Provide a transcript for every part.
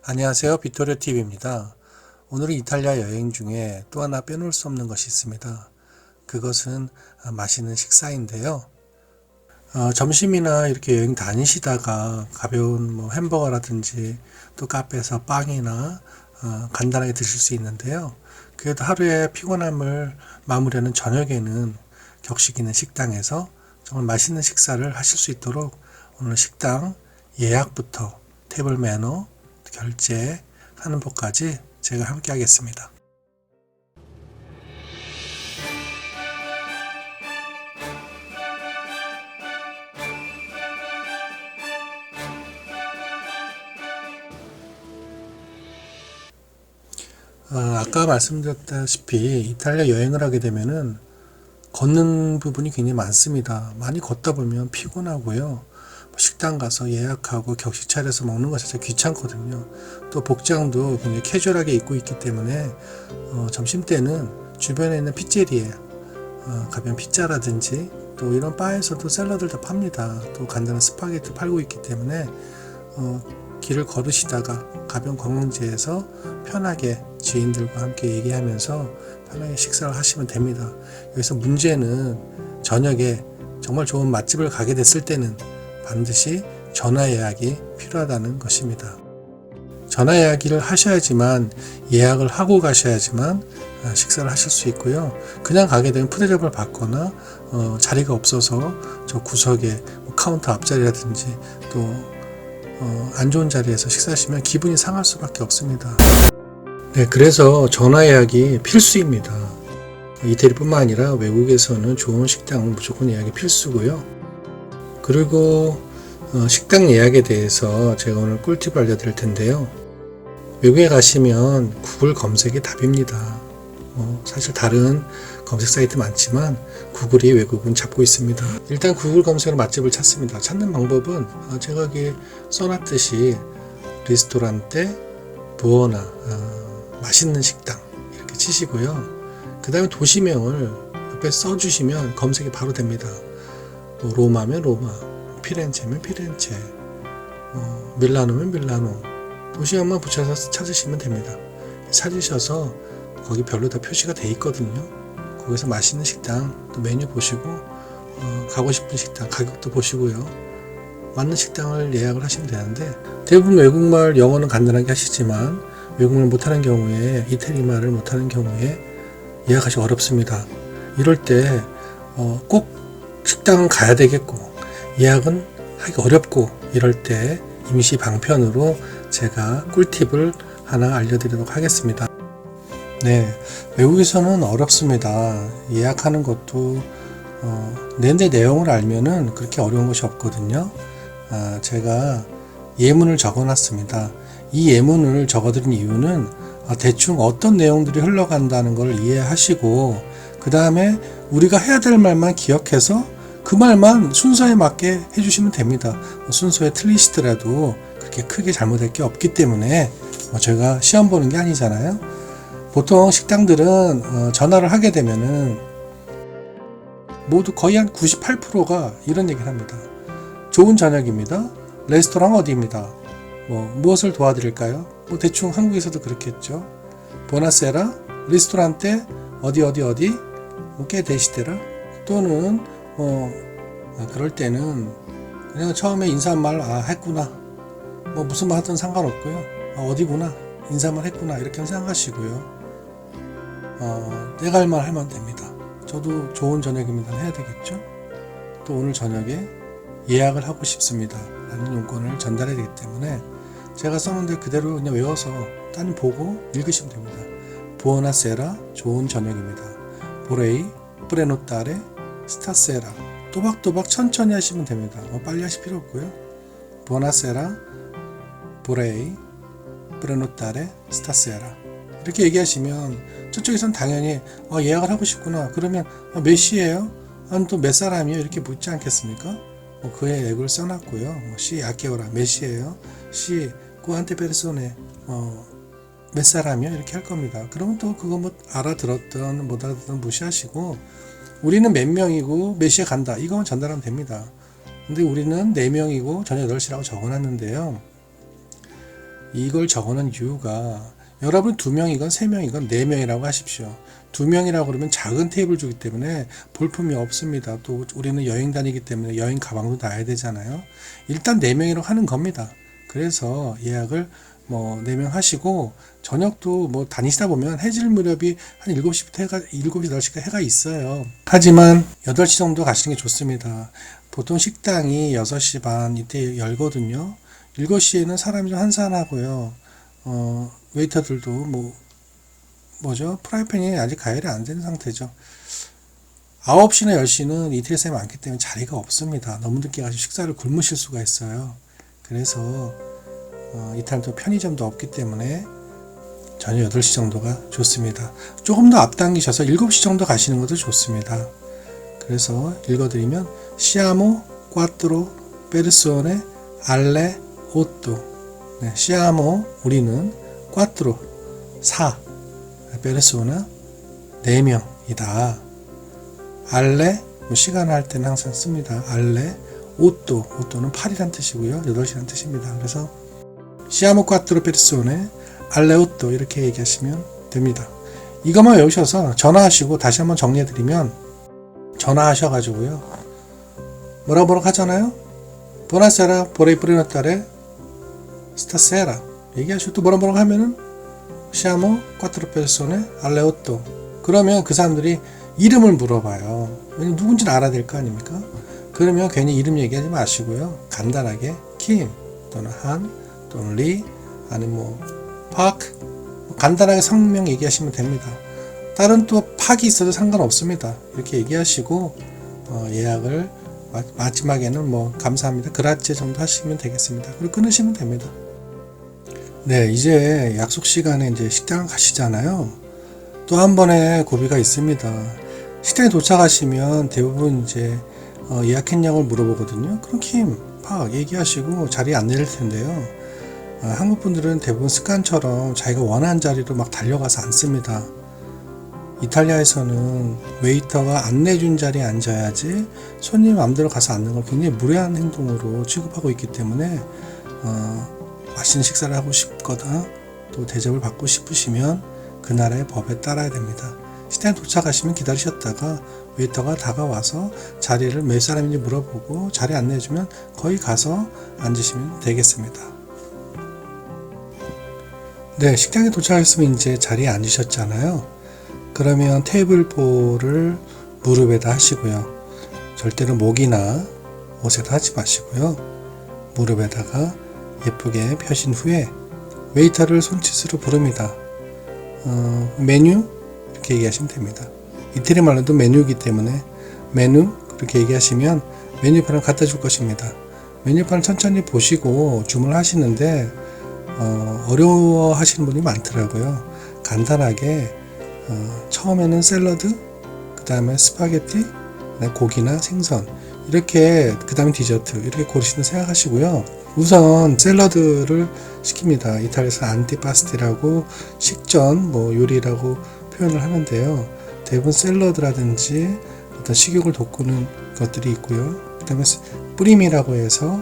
안녕하세요. 빅토리오 TV입니다. 오늘은 이탈리아 여행 중에 또 하나 빼놓을 수 없는 것이 있습니다. 그것은 맛있는 식사인데요. 점심이나 이렇게 여행 다니시다가 가벼운 햄버거라든지 또 카페에서 빵이나 간단하게 드실 수 있는데요. 그래도 하루의 피곤함을 마무리하는 저녁에는 격식 있는 식당에서 정말 맛있는 식사를 하실 수 있도록 오늘 식당 예약부터 테이블 매너, 결제하는 법까지 제가 함께 하겠습니다. 아까 말씀드렸다시피 이탈리아 여행을 하게 되면은 걷는 부분이 굉장히 많습니다. 많이 걷다 보면 피곤하고요. 식당 가서 예약하고 격식 차려서 먹는 것 자체가 귀찮거든요. 또 복장도 굉장히 캐주얼하게 입고 있기 때문에 점심 때는 주변에 있는 피제리에 가벼운 피자라든지 또 이런 바에서도 샐러드를 팝니다. 또 간단한 스파게티 팔고 있기 때문에 길을 걸으시다가 가벼운 관광지에서 편하게 지인들과 함께 얘기하면서 편하게 식사를 하시면 됩니다. 여기서 문제는 저녁에 정말 좋은 맛집을 가게 됐을 때는 반드시 전화 예약이 필요하다는 것입니다. 전화 예약을 하셔야지만 예약을 하고 가셔야지만 식사를 하실 수 있고요. 그냥 가게 되면 푸대접을 받거나 자리가 없어서 저 구석에 카운터 앞자리라든지 또 안 좋은 자리에서 식사하시면 기분이 상할 수밖에 없습니다. 네, 그래서 전화 예약이 필수입니다. 이태리뿐만 아니라 외국에서는 좋은 식당은 무조건 예약이 필수고요. 그리고 식당 예약에 대해서 제가 오늘 꿀팁을 알려드릴 텐데요. 외국에 가시면 구글 검색이 답입니다. 사실 다른 검색 사이트 많지만 구글이 외국은 잡고 있습니다. 일단 구글 검색으로 맛집을 찾습니다. 찾는 방법은 제가 여기 써놨듯이 리스토란테 부어나 맛있는 식당 이렇게 치시고요. 그 다음에 도시명을 옆에 써주시면 검색이 바로 됩니다. 로마면 로마, 피렌체면 피렌체, 밀라노면 밀라노, 도시명만 붙여서 찾으시면 됩니다. 찾으셔서 거기 별로 다 표시가 돼 있거든요. 거기서 맛있는 식당 또 메뉴 보시고 가고 싶은 식당 가격도 보시고요. 맞는 식당을 예약을 하시면 되는데 대부분 외국말 영어는 간단하게 하시지만 외국말 못하는 경우에 이태리말을 못하는 경우에 예약하기 어렵습니다. 이럴 때 꼭 식당은 가야 되겠고 예약은 하기 어렵고 이럴 때 임시 방편으로 제가 꿀팁을 하나 알려드리도록 하겠습니다. 네, 외국에서는 어렵습니다. 예약하는 것도 내내 내용을 알면은 그렇게 어려운 것이 없거든요. 제가 예문을 적어놨습니다. 이 예문을 적어드린 이유는 대충 어떤 내용들이 흘러간다는 걸 이해하시고 그 다음에 우리가 해야 될 말만 기억해서 그 말만 순서에 맞게 해주시면 됩니다. 순서에 틀리시더라도 그렇게 크게 잘못할 게 없기 때문에 제가 시험 보는 게 아니잖아요. 보통 식당들은 전화를 하게 되면은 모두 거의 한 98%가 이런 얘기를 합니다. 좋은 저녁입니다. 레스토랑 어디입니다. 무엇을 도와드릴까요? 대충 한국에서도 그렇겠죠. 보나세라, 리스토란테 어디 꽤 되시더라. 또는 그럴 때는 그냥 처음에 인사말 했구나. 무슨 말 하든 상관없고요. 어디구나. 인사말 했구나. 이렇게 생각하시고요. 내가 할 말 하면 됩니다. 저도 좋은 저녁입니다 해야 되겠죠. 또 오늘 저녁에 예약을 하고 싶습니다 라는 용건을 전달해야 되기 때문에 제가 썼는데 그대로 그냥 외워서 딴 보고 읽으시면 됩니다. 부어나세라 좋은 저녁입니다. 보레이 프레노타레 스타세라 또박또박 천천히 하시면 됩니다. 빨리 하실 필요 없고요. 부어나세라 보레이 프레노타레 스타세라 이렇게 얘기하시면 저쪽에선 당연히 예약을 하고 싶구나. 그러면 몇 시에요? 또 몇 사람이요? 이렇게 묻지 않겠습니까? 그의 액을 써놨고요. 시 아케오라 몇 시에요? 시 꾸안테 페르소네 몇 사람이요? 이렇게 할 겁니다. 그러면 또 그거 알아들었든 못 알아듣든 무시하시고 우리는 몇 명이고 몇 시에 간다. 이거만 전달하면 됩니다. 근데 우리는 4명이고 저녁 8시라고 적어놨는데요. 이걸 적어놓은 이유가 여러분 2명이건 3명이건 4명이라고 하십시오. 2명이라고 그러면 작은 테이블 주기 때문에 볼품이 없습니다. 또 우리는 여행 다니기 때문에 여행 가방도 놔야 되잖아요. 일단 4명이라고 하는 겁니다. 그래서 예약을 4명 하시고 저녁도 다니시다 보면 해질 무렵이 한 7시부터 7시, 8시까지 해가 있어요. 하지만 8시 정도 가시는 게 좋습니다. 보통 식당이 6시 반 이때 열거든요. 7시에는 사람이 좀 한산하고요. 웨이터들도 프라이팬이 아직 가열이 안 된 상태죠. 9시나 10시는 이태리 사람이 많기 때문에 자리가 없습니다. 너무 늦게 가시고 식사를 굶으실 수가 있어요. 그래서 이탈도 편의점도 없기 때문에 저녁 8시 정도가 좋습니다. 조금 더 앞당기셔서 7시 정도 가시는 것도 좋습니다. 그래서 읽어드리면 시아모 꽈트로 페르소네 알레 오토. 네, 시아모 우리는 꽈트로 4 페르소나 4명이다. 알레 시간을 할 때는 항상 씁니다. 알레 오토는 8이란 뜻이고요. 8시란 뜻입니다. 그래서 시아모 꽈트로 페르소네 알레 오토 이렇게 얘기하시면 됩니다. 이것만 외우셔서 전화하시고 다시 한번 정리해드리면 전화하셔가지고요. 뭐라고 하잖아요. 보나세라 보레이 프리노타레 스타세라 얘기하시고 또 뭐라고 하면은 시아모 꽈트로 페르소네 알레 오토. 그러면 그 사람들이 이름을 물어봐요. 왜냐면 누군지는 알아야 될 거 아닙니까? 그러면 괜히 이름 얘기하지 마시고요. 간단하게 킴 또는 한 또는 리 아니면 파크 간단하게 성명 얘기하시면 됩니다. 다른 또 팍이 있어도 상관없습니다. 이렇게 얘기하시고 예약을 마지막에는 감사합니다. 그라체 정도 하시면 되겠습니다. 그리고 끊으시면 됩니다. 네, 이제 약속 시간에 이제 식당을 가시잖아요. 또 한 번의 고비가 있습니다. 식당에 도착하시면 대부분 이제 예약했냐고 물어보거든요. 그럼 킴, 팍 얘기하시고 자리에 안 내릴 텐데요. 한국 분들은 대부분 습관처럼 자기가 원하는 자리로 막 달려가서 앉습니다. 이탈리아에서는 웨이터가 안내준 자리에 앉아야지 손님 마음대로 가서 앉는 걸 굉장히 무례한 행동으로 취급하고 있기 때문에 맛있는 식사를 하고 싶거나 또 대접을 받고 싶으시면 그 나라의 법에 따라야 됩니다. 식당에 도착하시면 기다리셨다가 웨이터가 다가와서 자리를 몇 사람인지 물어보고 자리 안내해주면 거기 가서 앉으시면 되겠습니다. 네, 식당에 도착했으면 이제 자리에 앉으셨잖아요. 그러면 테이블보를 무릎에다 하시고요. 절대로 목이나 옷에다 하지 마시고요. 무릎에다가 예쁘게 펴신 후에 웨이터를 손짓으로 부릅니다. 메뉴 이렇게 얘기하시면 됩니다. 이태리 말로도 메뉴이기 때문에 메뉴 그렇게 얘기하시면 메뉴판을 갖다 줄 것입니다. 메뉴판을 천천히 보시고 주문을 하시는데 어려워 하시는 분이 많더라고요. 간단하게 처음에는 샐러드, 그 다음에 스파게티, 고기나 생선 이렇게 그 다음에 디저트 이렇게 고르시는 생각하시고요. 우선 샐러드를 시킵니다. 이탈리아에서 안티파스티라고 식전 요리라고 표현을 하는데요. 대부분 샐러드라든지 어떤 식욕을 돋구는 것들이 있고요. 그 다음에 뿌림이라고 해서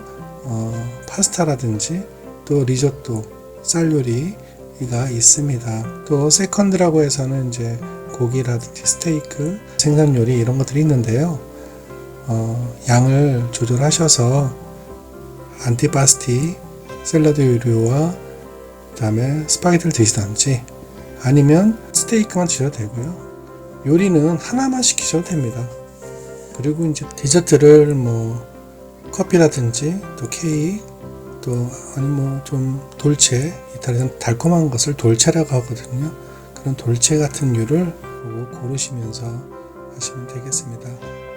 파스타라든지 또 리조또, 쌀 요리가 있습니다. 또 세컨드라고 해서는 이제 고기라든지 스테이크, 생선 요리 이런 것들이 있는데요. 양을 조절하셔서 안티파스티, 샐러드 요리와 그 다음에 스파게티를 드시든지 아니면 스테이크만 드셔도 되고요. 요리는 하나만 시키셔도 됩니다. 그리고 이제 디저트를 커피라든지 또 케이크 또 아니면 좀 돌체, 이탈리아는 달콤한 것을 돌체라고 하거든요. 그런 돌체 같은 류를 고르시면서 하시면 되겠습니다.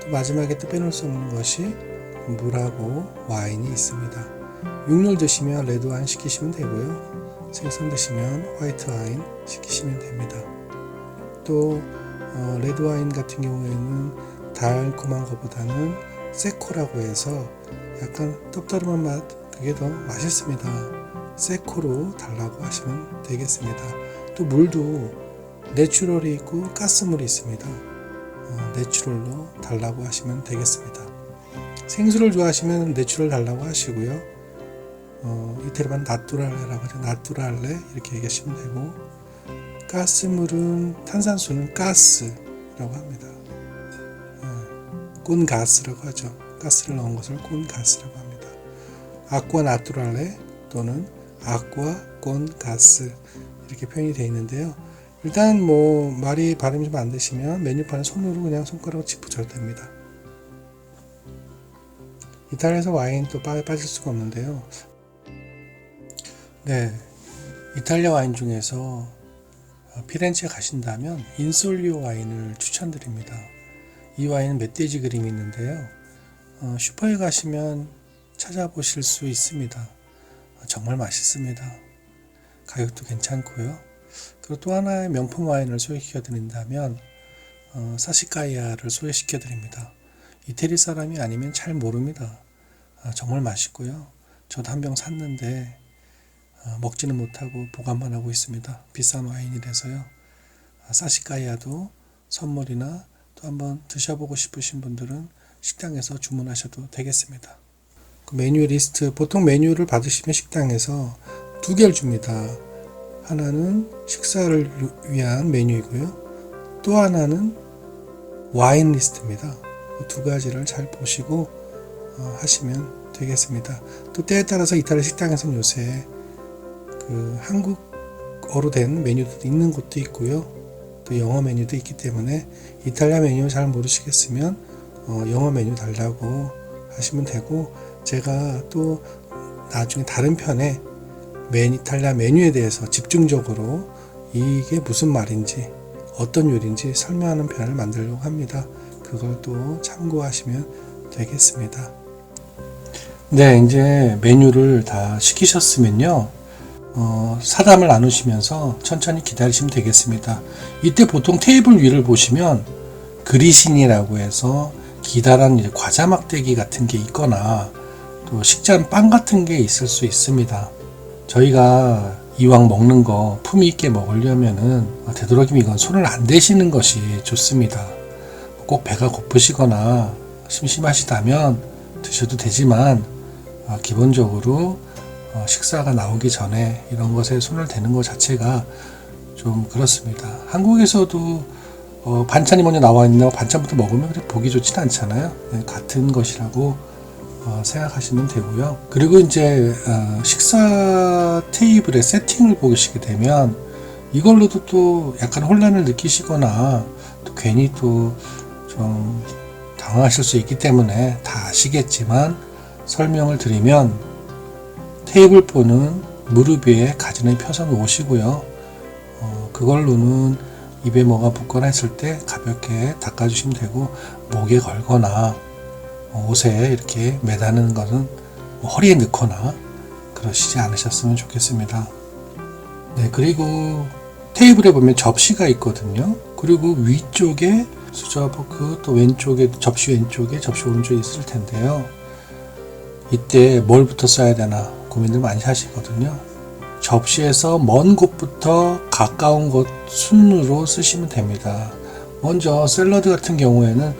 또 마지막에 또 빼놓을 수 없는 것이 물하고 와인이 있습니다. 육류를 드시면 레드 와인 시키시면 되고요. 생선 드시면 화이트 와인 시키시면 됩니다. 또 레드 와인 같은 경우에는 달콤한 것보다는 세코라고 해서 약간 떡다름한 맛, 그게 더 맛있습니다. 세코로 달라고 하시면 되겠습니다. 또 물도 내추럴이 있고 가스물이 있습니다. 내추럴로 달라고 하시면 되겠습니다. 생수를 좋아하시면 내추럴 달라고 하시고요. 이태리만 나뚜랄레라고 하죠. 나뚜랄레 이렇게 얘기하시면 되고, 가스물은 탄산수는 가스라고 합니다. 꼰가스라고 하죠. 가스를 넣은 것을 꼰가스라고 합니다. 아쿠아 나뚜랄레 또는 아쿠아 꼰가스 이렇게 표현이 되어 있는데요. 일단 뭐 말이 발음이 좀 안 되시면 메뉴판에 손으로 그냥 손가락으로 짚으셔도 됩니다. 이탈리아에서 와인 또 빠질 수가 없는데요. 네, 이탈리아 와인 중에서 피렌체 가신다면 인솔리오 와인을 추천드립니다. 이 와인은 멧돼지 그림이 있는데요. 슈퍼에 가시면 찾아보실 수 있습니다. 정말 맛있습니다. 가격도 괜찮고요. 그리고 또 하나의 명품 와인을 소개시켜 드린다면 사시카이아를 소개시켜 드립니다. 이태리 사람이 아니면 잘 모릅니다. 정말 맛있고요. 저도 한 병 샀는데 먹지는 못하고 보관만 하고 있습니다. 비싼 와인이라서요. 사시카이아도 선물이나 또 한번 드셔보고 싶으신 분들은 식당에서 주문하셔도 되겠습니다. 그 메뉴 리스트, 보통 메뉴를 받으시면 식당에서 두 개를 줍니다. 하나는 식사를 위한 메뉴이고요. 또 하나는 와인 리스트입니다. 두 가지를 잘 보시고 하시면 되겠습니다. 또 때에 따라서 이탈리아 식당에서는 요새 그 한국어로 된 메뉴도 있는 곳도 있고요. 또 영어 메뉴도 있기 때문에 이탈리아 메뉴 잘 모르시겠으면 영어 메뉴 달라고 하시면 되고, 제가 또 나중에 다른 편에 이탈리아 메뉴에 대해서 집중적으로 이게 무슨 말인지 어떤 요리인지 설명하는 편을 만들려고 합니다. 그걸 또 참고하시면 되겠습니다. 네, 이제 메뉴를 다 시키셨으면요. 사담을 나누시면서 천천히 기다리시면 되겠습니다. 이때 보통 테이블 위를 보시면 그리신이라고 해서 기다란 이제 과자 막대기 같은 게 있거나 또 식전 빵 같은 게 있을 수 있습니다. 저희가 이왕 먹는 거 품위 있게 먹으려면은 되도록이면 이건 손을 안 대시는 것이 좋습니다. 꼭 배가 고프시거나 심심하시다면 드셔도 되지만 기본적으로 식사가 나오기 전에 이런 것에 손을 대는 것 자체가 좀 그렇습니다. 한국에서도 반찬이 먼저 나와 있는데 반찬부터 먹으면 그렇게 보기 좋지는 않잖아요. 같은 것이라고 생각하시면 되고요. 그리고 이제 식사 테이블의 세팅을 보시게 되면 이걸로도 또 약간 혼란을 느끼시거나 또 괜히 또 좀 당황하실 수 있기 때문에 다 아시겠지만 설명을 드리면 테이블보는 무릎 위에 가지런히 펴서 놓으시고요. 그걸로는 입에 뭐가 붙거나 했을 때 가볍게 닦아주시면 되고, 목에 걸거나 옷에 이렇게 매다는 것은 허리에 넣거나 그러시지 않으셨으면 좋겠습니다. 네, 그리고 테이블에 보면 접시가 있거든요. 그리고 위쪽에 수저, 포크, 또 왼쪽에 접시 왼쪽에 접시 오른쪽에 있을 텐데요. 이때 뭘부터 써야 되나 고민들 많이 하시거든요. 접시에서 먼 곳부터 가까운 곳 순으로 쓰시면 됩니다. 먼저 샐러드 같은 경우에는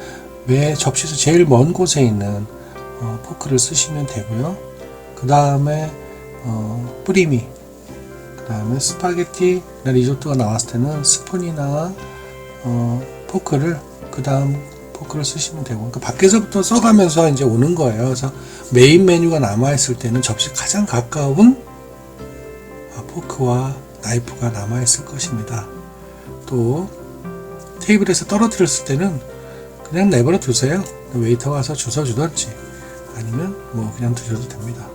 왜 접시에서 제일 먼 곳에 있는 포크를 쓰시면 되고요. 그 다음에 뿌리미, 그 다음에 스파게티, 리조또가 나왔을 때는 스푼이나 포크를 그 다음 포크를 쓰시면 되고, 그러니까 밖에서부터 써가면서 이제 오는 거예요. 그래서 메인 메뉴가 남아있을 때는 접시 가장 가까운 포크와 나이프가 남아있을 것입니다. 또 테이블에서 떨어뜨렸을 때는 그냥 내버려 두세요. 웨이터가 와서 주워주던지 아니면 뭐 그냥 드셔도 됩니다.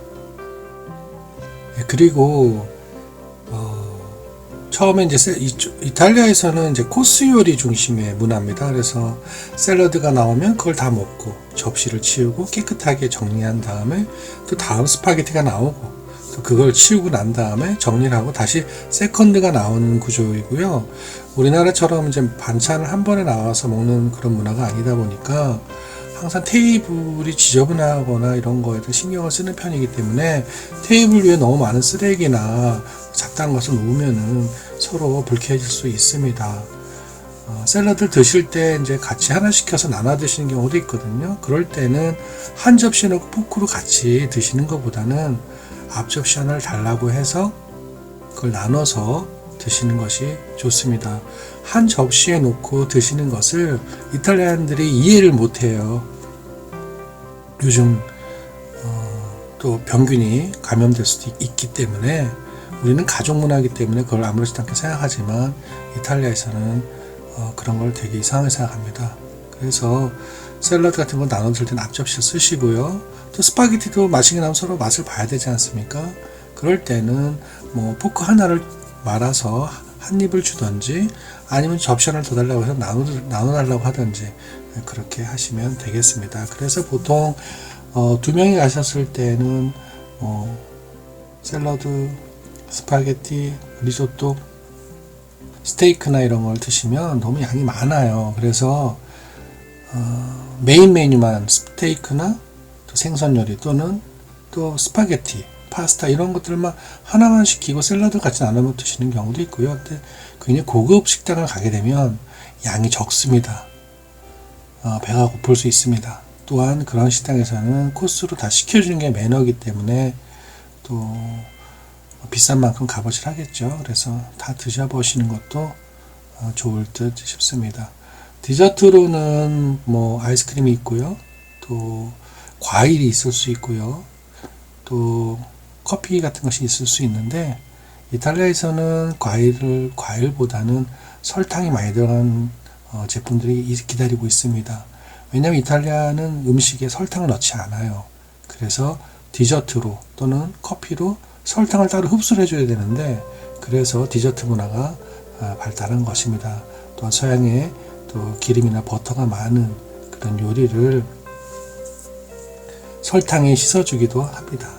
그리고 처음에 이제 이탈리아에서는 이제 코스 요리 중심의 문화입니다. 그래서 샐러드가 나오면 그걸 다 먹고 접시를 치우고 깨끗하게 정리한 다음에 또 다음 스파게티가 나오고 또 그걸 치우고 난 다음에 정리를 하고 다시 세컨드가 나오는 구조이고요. 우리나라처럼 이제 반찬을 한 번에 나와서 먹는 그런 문화가 아니다 보니까 항상 테이블이 지저분하거나 이런 거에 신경을 쓰는 편이기 때문에 테이블 위에 너무 많은 쓰레기나 잡다한 것을 놓으면은 서로 불쾌해질 수 있습니다. 샐러드를 드실 때 이제 같이 하나 시켜서 나눠 드시는 경우도 있거든요. 그럴 때는 한 접시 넣고 포크로 같이 드시는 것보다는 앞접시 하나를 달라고 해서 그걸 나눠서 드시는 것이 좋습니다. 한 접시에 놓고 드시는 것을 이탈리아인들이 이해를 못해요. 요즘 또 병균이 감염될 수도 있기 때문에 우리는 가족 문화이기 때문에 그걸 아무렇지도 않게 생각하지만 이탈리아에서는 그런 걸 되게 이상하게 생각합니다. 그래서 샐러드 같은 거 나눠 들 때는 앞접시를 쓰시고요. 또 스파게티도 마시게 나면 서로 맛을 봐야 되지 않습니까? 그럴 때는 뭐 포크 하나를 말아서 한 입을 주던지 아니면 접시 하나를 더 달라고 해서 나눠 달라고 하던지 그렇게 하시면 되겠습니다. 그래서 보통 두 명이 가셨을 때는 샐러드, 스파게티, 리조또, 스테이크나 이런 걸 드시면 너무 양이 많아요. 그래서 메인 메뉴만 스테이크나 또 생선 요리 또는 또 스파게티, 파스타 이런 것들만 하나만 시키고 샐러드 같이 나눠 드시는 경우도 있고요. 근데 굉장히 고급 식당을 가게 되면 양이 적습니다. 배가 고플 수 있습니다. 또한 그런 식당에서는 코스로 다 시켜주는 게 매너이기 때문에 또 비싼 만큼 값어치를 하겠죠. 그래서 다 드셔보시는 것도 좋을 듯 싶습니다. 디저트로는 뭐 아이스크림이 있고요. 또 과일이 있을 수 있고요. 또 커피 같은 것이 있을 수 있는데 이탈리아에서는 과일보다는 설탕이 많이 들어간 제품들이 기다리고 있습니다. 왜냐하면 이탈리아는 음식에 설탕을 넣지 않아요. 그래서 디저트로 또는 커피로 설탕을 따로 흡수를 해줘야 되는데 그래서 디저트 문화가 발달한 것입니다. 또한 서양에 또 기름이나 버터가 많은 그런 요리를 설탕에 씻어주기도 합니다.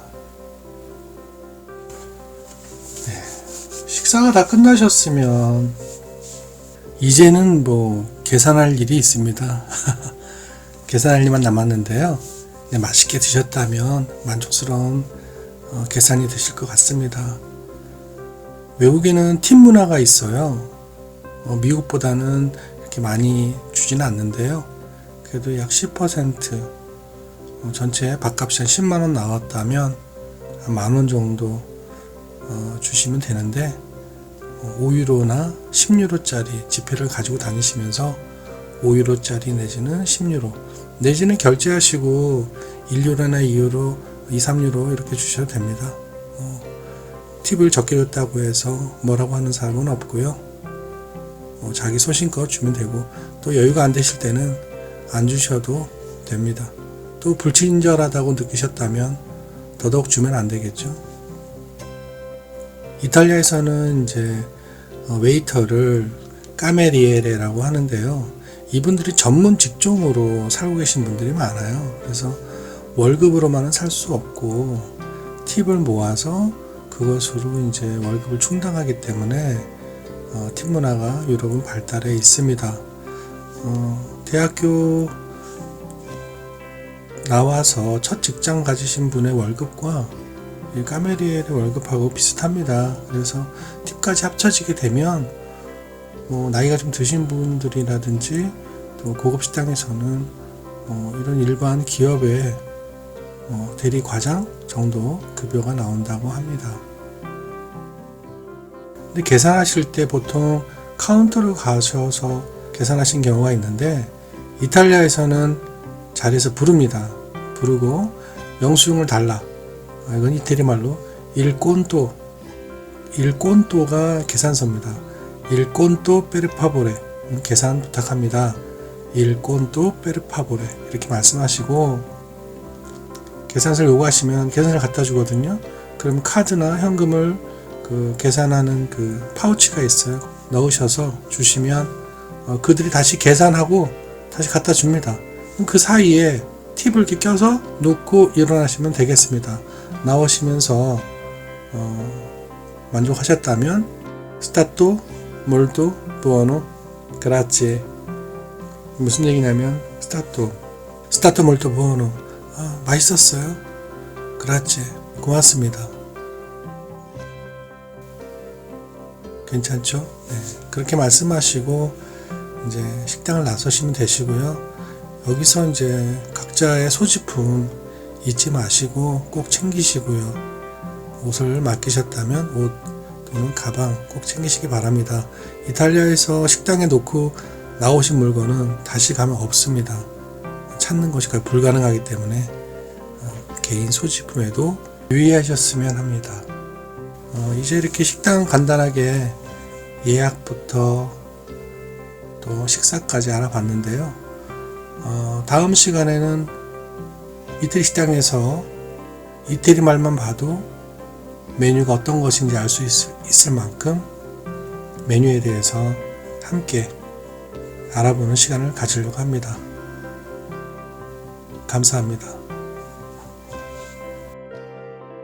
네, 식사가 다 끝나셨으면 이제는 뭐 계산할 일이 있습니다. 계산할 일만 남았는데요. 맛있게 드셨다면 만족스러운 계산이 되실 것 같습니다. 외국에는 팁 문화가 있어요. 미국보다는 그렇게 많이 주지는 않는데요. 그래도 약 10% 전체 밥값이 한 10만원 나왔다면 한 만원 정도 주시면 되는데 5유로나 10유로짜리 지폐를 가지고 다니시면서 5유로짜리 내지는 10유로 내지는 결제하시고 1유로나 2유로, 2, 3유로 이렇게 주셔도 됩니다. 팁을 적게 줬다고 해서 뭐라고 하는 사람은 없고요. 자기 소신껏 주면 되고 또 여유가 안 되실 때는 안 주셔도 됩니다. 또 불친절하다고 느끼셨다면 더더욱 주면 안 되겠죠. 이탈리아에서는 이제 웨이터를 까메리에레라고 하는데요. 이분들이 전문 직종으로 살고 계신 분들이 많아요. 그래서 월급으로만은 살 수 없고 팁을 모아서 그것으로 이제 월급을 충당하기 때문에 팁 문화가 유럽은 발달해 있습니다. 대학교 나와서 첫 직장 가지신 분의 월급과 이 까메리엘의 월급하고 비슷합니다. 그래서 팁까지 합쳐지게 되면 나이가 좀 드신 분들이라든지 또 고급 식당에서는 이런 일반 기업의 대리 과장 정도 급여가 나온다고 합니다. 근데 계산하실 때 보통 카운터로 가셔서 계산하신 경우가 있는데 이탈리아에서는 자리에서 부릅니다. 부르고 영수증을 달라. 이건 이태리 말로 일콘토가 계산서입니다. 일콘토 페르파보레 계산 부탁합니다. 일콘토 페르파보레 이렇게 말씀하시고 계산서를 요구하시면 계산을 갖다 주거든요. 그럼 카드나 현금을 그 계산하는 그 파우치가 있어요. 넣으셔서 주시면 그들이 다시 계산하고 다시 갖다 줍니다. 그 사이에 팁을 이렇게 껴서 놓고 일어나시면 되겠습니다. 나오시면서 만족하셨다면 스타토 몰토 부오노 그라치 무슨 얘기냐면 스타토 몰토 부오노 맛있었어요. 그라치 고맙습니다. 괜찮죠? 네, 그렇게 말씀하시고 이제 식당을 나서시면 되시고요. 여기서 이제 각자의 소지품 잊지 마시고 꼭 챙기시고요. 옷을 맡기셨다면 옷 또는 가방 꼭 챙기시기 바랍니다. 이탈리아에서 식당에 놓고 나오신 물건은 다시 가면 없습니다. 찾는 것이 거의 불가능하기 때문에 개인 소지품에도 유의하셨으면 합니다. 이제 이렇게 식당 간단하게 예약부터 또 식사까지 알아봤는데요. 다음 시간에는 이태리 식당에서 이태리 말만 봐도 메뉴가 어떤 것인지 알 수 있을 만큼 메뉴에 대해서 함께 알아보는 시간을 가지려고 합니다. 감사합니다.